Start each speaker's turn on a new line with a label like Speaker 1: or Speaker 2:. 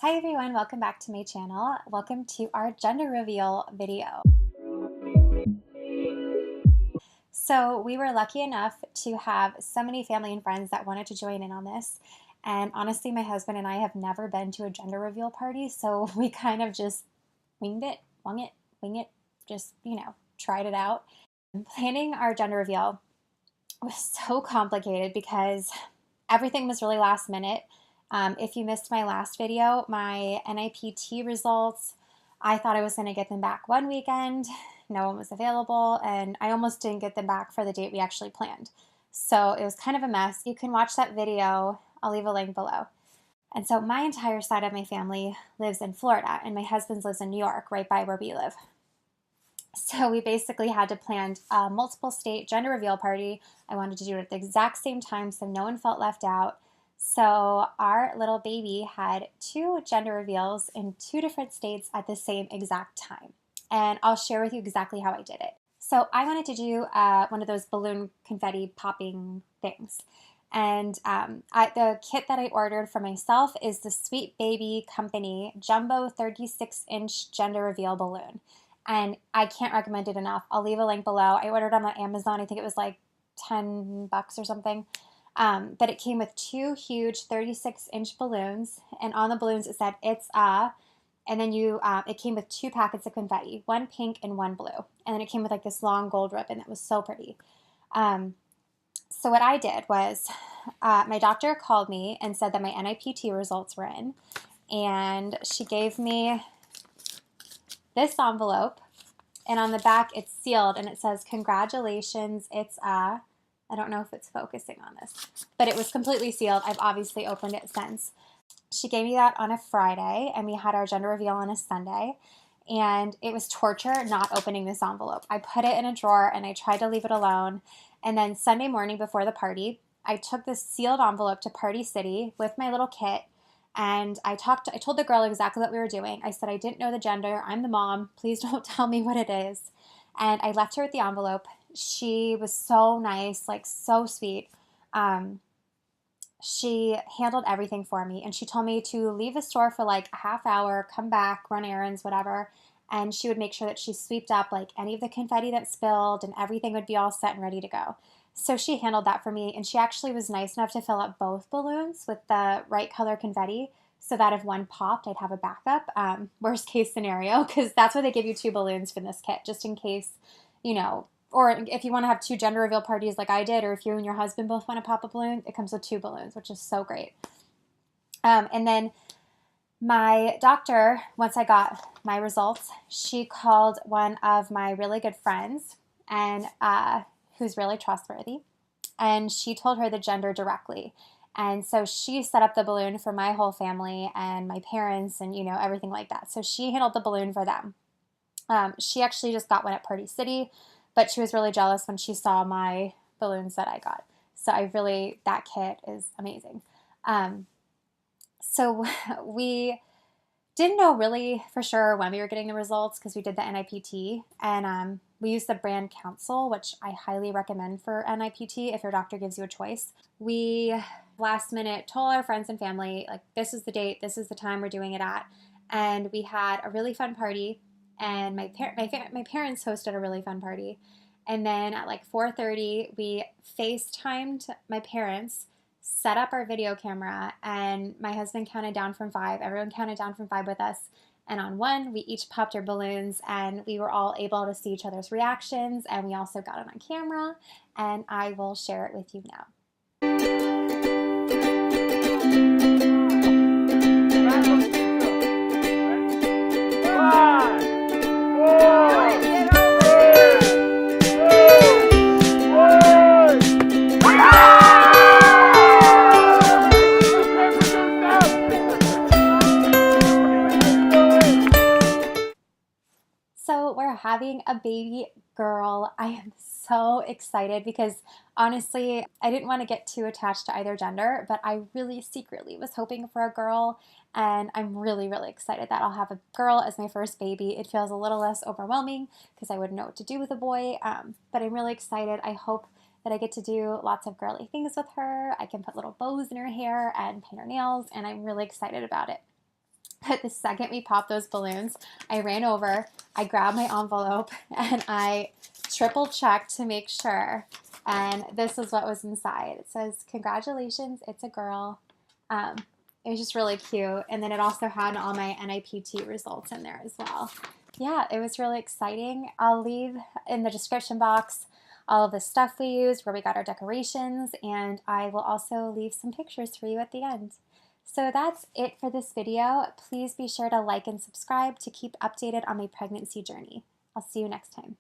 Speaker 1: Hi everyone, welcome back to my channel. Welcome to our gender reveal video. So we were lucky enough to have so many family and friends that wanted to join in on this. And honestly, my husband and I have never been to a gender reveal party, so we kind of just winged it, wing it, just, tried it out. Planning our gender reveal was so complicated because everything was really last minute. If you missed my last video, my NIPT results, I thought I was going to get them back one weekend. No one was available, and I almost didn't get them back for the date we actually planned. So it was kind of a mess. You can watch that video. I'll leave a link below. And so my entire side of my family lives in Florida, and my husband's lives in New York, right by where we live. So we basically had to plan a multiple state gender reveal party. I wanted to do it at the exact same time so no one felt left out. So our little baby had 2 gender reveals in 2 different states at the same exact time. And I'll share with you exactly how I did it. So I wanted to do one of those balloon confetti popping things. And the kit that I ordered for myself is the Sweet Baby Company Jumbo 36-inch gender reveal balloon. And I can't recommend it enough. I'll leave a link below. I ordered them on Amazon. I think it was like $10 or something. But it came with 2 huge 36-inch balloons. And on the balloons it said, "It's a," and then it came with 2 packets of confetti, 1 pink and 1 blue. And then it came with like this long gold ribbon that was so pretty. So what I did was my doctor called me and said that my NIPT results were in. And she gave me this envelope, and on the back it's sealed and it says, "Congratulations, it's a," I don't know if it's focusing on this, but it was completely sealed. I've obviously opened it since. She gave me that on a Friday, and we had our gender reveal on a Sunday, and it was torture not opening this envelope. I put it in a drawer and I tried to leave it alone, and then Sunday morning before the party, I took this sealed envelope to Party City with my little kit. And I told the girl exactly what we were doing. I said, "I didn't know the gender. I'm the mom. Please don't tell me what it is." And I left her with the envelope. She was so nice, like so sweet. She handled everything for me. And she told me to leave the store for like a half hour, come back, run errands, whatever. And she would make sure that she swept up like any of the confetti that spilled, and everything would be all set and ready to go. So she handled that for me, and she actually was nice enough to fill up both balloons with the right color confetti so that if one popped, I'd have a backup. Worst case scenario, because that's why they give you 2 balloons from this kit, just in case, or if you want to have 2 gender reveal parties like I did, or if you and your husband both want to pop a balloon, it comes with 2 balloons, which is so great. And then my doctor, once I got my results, she called one of my really good friends, and who's really trustworthy, and she told her the gender directly. And so she set up the balloon for my whole family and my parents and, everything like that. So she handled the balloon for them. She actually just got one at Party City, but she was really jealous when she saw my balloons that I got. So that kit is amazing. So we didn't know really for sure when we were getting the results because we did the NIPT, and we used the brand Council, which I highly recommend for NIPT if your doctor gives you a choice. We last minute told our friends and family, like, this is the date, this is the time we're doing it at, and we had a really fun party, and my parents hosted a really fun party, and then at like 4:30 we FaceTimed my parents, set up our video camera, and my husband counted down from 5. Everyone counted down from 5 with us. And on 1, we each popped our balloons, and we were all able to see each other's reactions, and we also got it on camera, and I will share it with you now. So we're having a baby girl. I am so excited because honestly, I didn't want to get too attached to either gender, but I really secretly was hoping for a girl, and I'm really, really excited that I'll have a girl as my first baby. It feels a little less overwhelming because I wouldn't know what to do with a boy, but I'm really excited. I hope that I get to do lots of girly things with her. I can put little bows in her hair and paint her nails, and I'm really excited about it. But the second we popped those balloons, I ran over, I grabbed my envelope, and I triple checked to make sure. And this is what was inside. It says, "Congratulations, it's a girl." Um, it was just really cute. And then it also had all my NIPT results in there as well. Yeah, it was really exciting. I'll leave in the description box all of the stuff we used, where we got our decorations, and I will also leave some pictures for you at the end. So that's it for this video. Please be sure to like and subscribe to keep updated on my pregnancy journey. I'll see you next time.